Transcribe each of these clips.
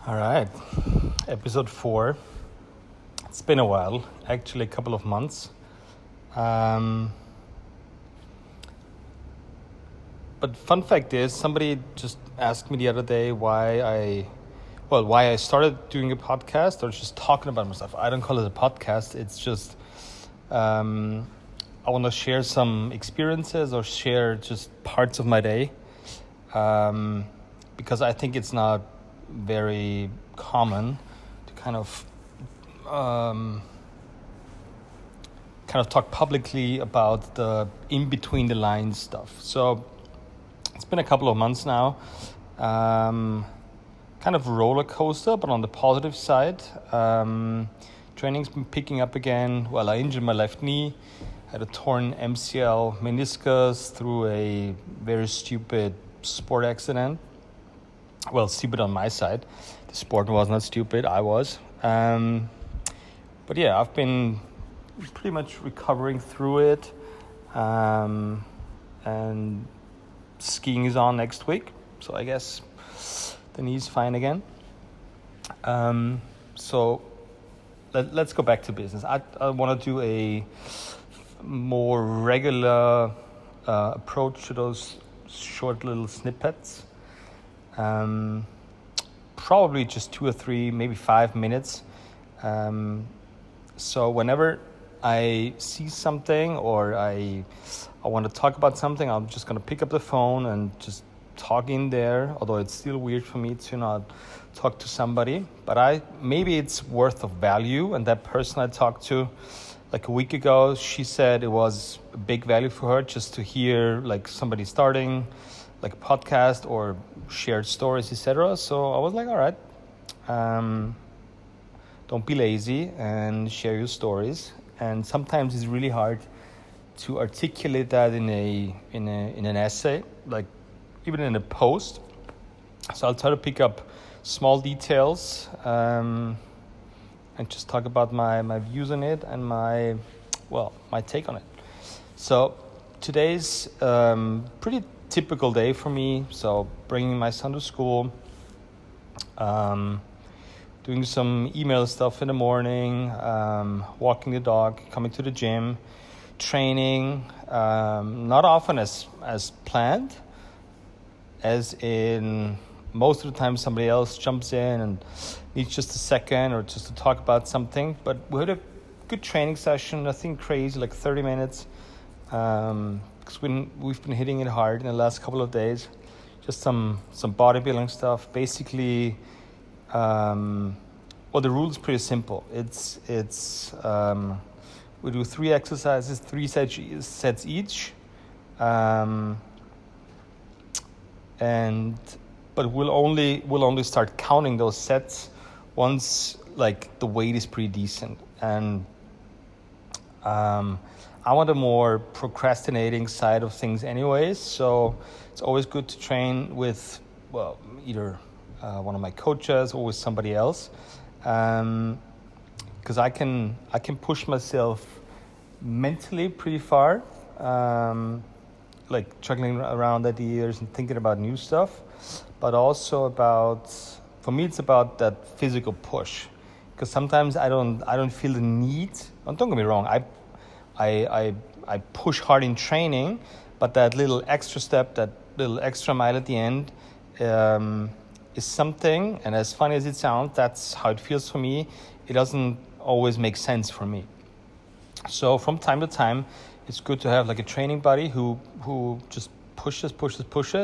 All right, episode 4. It's been a while, actually a couple of months. But fun fact is, somebody just asked me the other day why I started doing a podcast or just talking about myself. I don't call it a podcast. It's just I want to share some experiences or share just parts of my day, because I think it's not very common to kind of talk publicly about the in between the lines stuff. So it's been a couple of months now, kind of roller coaster, but on the positive side. Training's been picking up again. Well, I injured my left knee, had a torn MCL meniscus through a very stupid sport accident. Well, stupid on my side. The sport was not stupid, I was. But yeah, I've been pretty much recovering through it. And skiing is on next week, so I guess the knee's fine again. So let's go back to business. I want to do a more regular approach to those short little snippets. Probably just 2 or 3, maybe 5 minutes. So whenever I see something or I want to talk about something, I'm just going to pick up the phone and just talk in there, although it's still weird for me to not talk to somebody. But maybe it's worth of value. And that person I talked to like a week ago, she said it was a big value for her just to hear like somebody starting like a podcast or shared stories, etc. So I was like, all right, don't be lazy and share your stories. And sometimes it's really hard to articulate that in an essay, like even in a post. So I'll try to pick up small details and just talk about my views on it and my take on it. So today's pretty typical day for me. So bringing my son to school, doing some email stuff in the morning, walking the dog, coming to the gym, training, not often as planned, as in most of the time somebody else jumps in and needs just a second or just to talk about something. But we had a good training session, nothing crazy, like 30 minutes, because we've been hitting it hard in the last couple of days. Just some bodybuilding stuff. Basically, the rule is pretty simple. It's we do 3 exercises, 3 sets each, but we'll only start counting those sets once like the weight is pretty decent. And I want a more procrastinating side of things anyways, so it's always good to train with either one of my coaches or with somebody else, because I can push myself mentally pretty far, like juggling around ideas and thinking about new stuff, but also for me it's about that physical push, because sometimes I don't feel the need. Don't get me wrong, I push hard in training, but that little extra step, that little extra mile at the end, is something, and as funny as it sounds, that's how it feels for me. It doesn't always make sense for me. So from time to time, it's good to have like a training buddy who just pushes.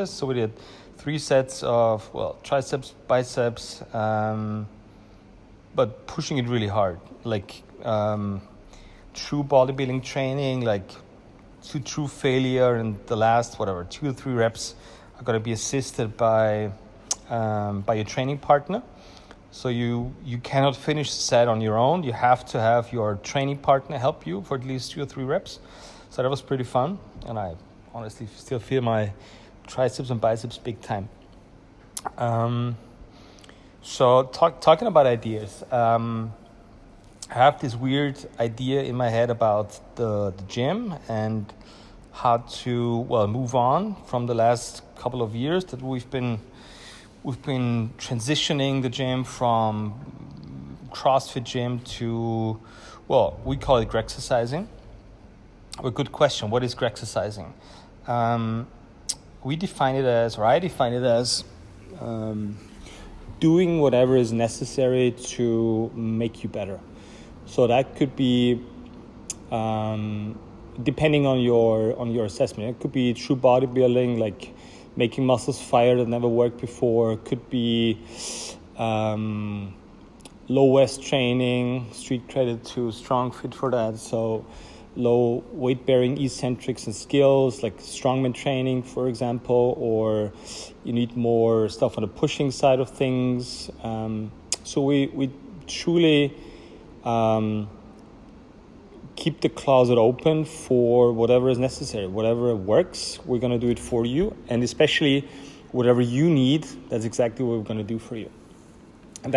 So we did 3 sets of triceps, biceps, but pushing it really hard, like true bodybuilding training, like to true failure, and the last 2 or 3 reps are going to be assisted by your training partner. So you cannot finish the set on your own. You have to have your training partner help you for at least 2 or 3 reps. So that was pretty fun, and I honestly still feel my triceps and biceps big time. So talking about ideas, I have this weird idea in my head about the gym and how to move on from the last couple of years that we've been we've been transitioning the gym from CrossFit gym to, well, we call it Grexercising. A good question. What is Grexercising? I define it as doing whatever is necessary to make you better. So that could be, depending on your assessment, it could be true bodybuilding, like making muscles fire that never worked before. It could be low West training, street credit to Strong Fit for that. So low weight bearing eccentrics and skills like strongman training, for example, or you need more stuff on the pushing side of things. So we truly keep the closet open for whatever is necessary, whatever works, we're going to do it for you, and especially whatever you need, that's exactly what we're going to do for you. And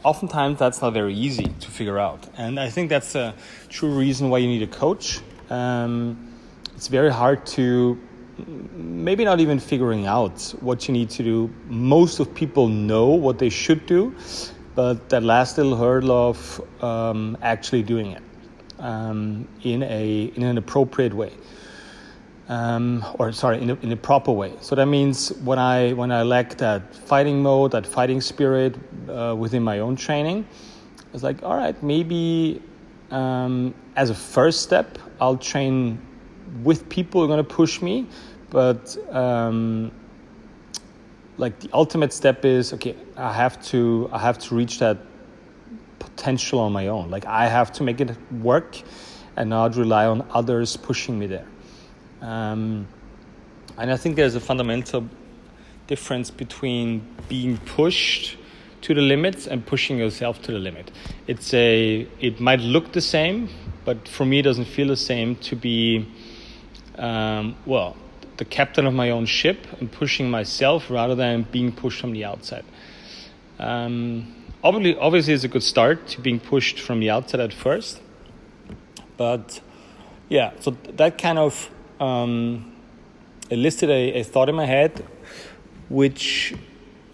oftentimes that's not very easy to figure out. And I think that's a true reason why you need a coach. It's very hard to, maybe not even figuring out what you need to do. Most of people know what they should do, but that last little hurdle of actually doing it in an appropriate way. In a proper way. So that means when I lack that fighting mode, that fighting spirit within my own training, it's like, all right, maybe as a first step, I'll train with people who are going to push me. But like the ultimate step is, okay, I have to reach that potential on my own. Like I have to make it work and not rely on others pushing me there. And I think there's a fundamental difference between being pushed to the limits and pushing yourself to the limit. It might look the same, but for me it doesn't feel the same to be, the captain of my own ship and pushing myself rather than being pushed from the outside. Obviously it's a good start to being pushed from the outside at first, but yeah, so that kind of elicited a thought in my head, which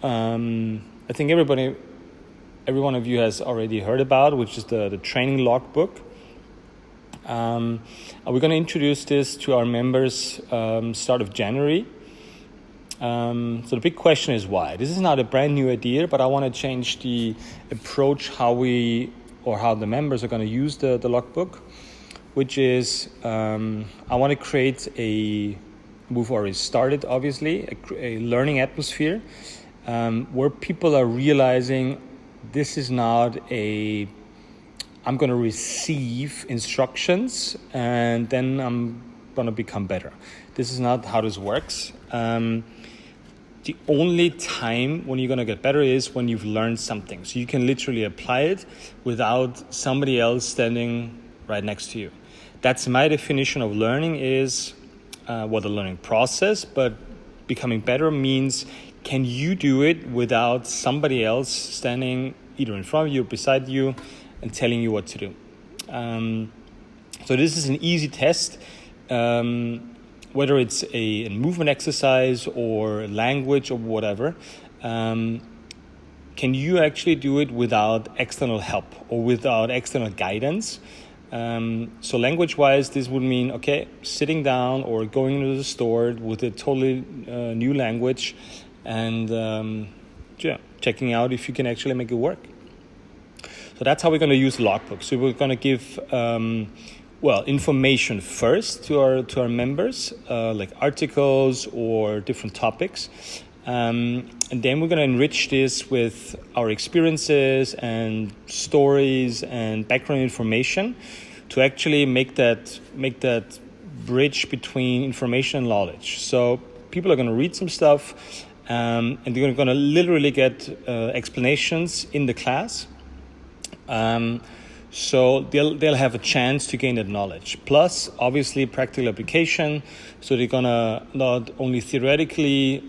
I think every one of you has already heard about, which is the training logbook. We're going to introduce this to our members start of January. So the big question is why. This is not a brand new idea, but I want to change the approach how the members are going to use the logbook, which is I want to create we've already started, obviously, a learning atmosphere where people are realizing this is not I'm going to receive instructions and then I'm going to become better. This is not how this works. The only time when you're going to get better is when you've learned something. So you can literally apply it without somebody else standing right next to you. That's my definition of learning is, the learning process, but becoming better means, can you do it without somebody else standing either in front of you or beside you and telling you what to do? So this is an easy test, whether it's a movement exercise or language or whatever. Can you actually do it without external help or without external guidance? So language-wise, this would mean, okay, sitting down or going into the store with a totally new language and checking out if you can actually make it work. So that's how we're going to use logbook. So we're going to give information first to our members, like articles or different topics. And then we're going to enrich this with our experiences and stories and background information to actually make that bridge between information and knowledge. So people are going to read some stuff and they're going to literally get explanations in the class. So they'll have a chance to gain that knowledge. Plus, obviously, practical application. So they're gonna not only theoretically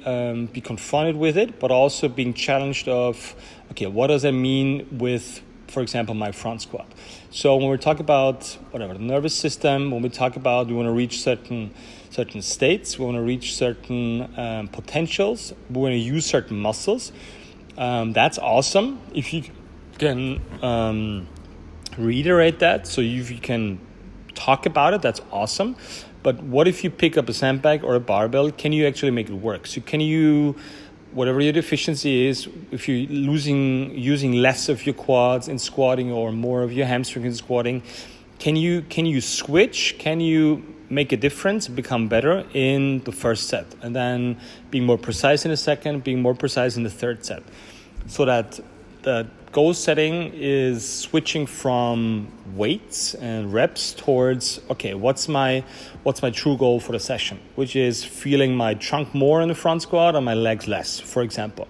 be confronted with it, but also being challenged of, okay, what does that mean with for example, my front squat. So when we talk about whatever the nervous system, when we talk about we want to reach certain states, we want to reach certain potentials, we want to use certain muscles. That's awesome if you can reiterate that. So if you can talk about it, that's awesome. But what if you pick up a sandbag or a barbell? Can you actually make it work? So can you, whatever your deficiency is, if you're using less of your quads in squatting or more of your hamstrings in squatting, can you switch? Can you make a difference, become better in the first set, and then being more precise in the second, being more precise in the third set, so that the goal setting is switching from weights and reps towards, okay, what's my true goal for the session, which is feeling my trunk more in the front squat or my legs less, for example.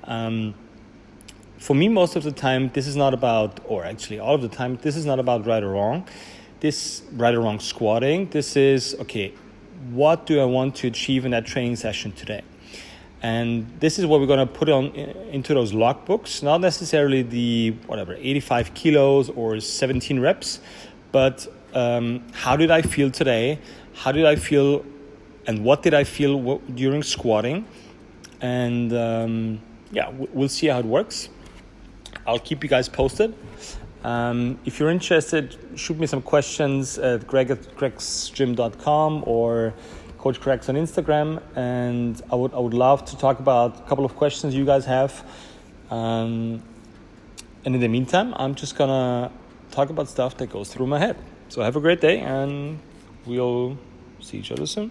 For me, most of the time, this is not about, or actually all of the time, this is not about right or wrong. This right or wrong squatting, this is, okay, what do I want to achieve in that training session today? And this is what we're going to put on into those logbooks, not necessarily the 85 kilos or 17 reps, but how did I feel today? How did I feel, and what did I feel during squatting? And we'll see how it works. I'll keep you guys posted. If you're interested, shoot me some questions at greg@gregsgym.com or Coach Gregs on Instagram, and I would love to talk about a couple of questions you guys have. And in the meantime, I'm just gonna talk about stuff that goes through my head. So have a great day, and we'll see each other soon.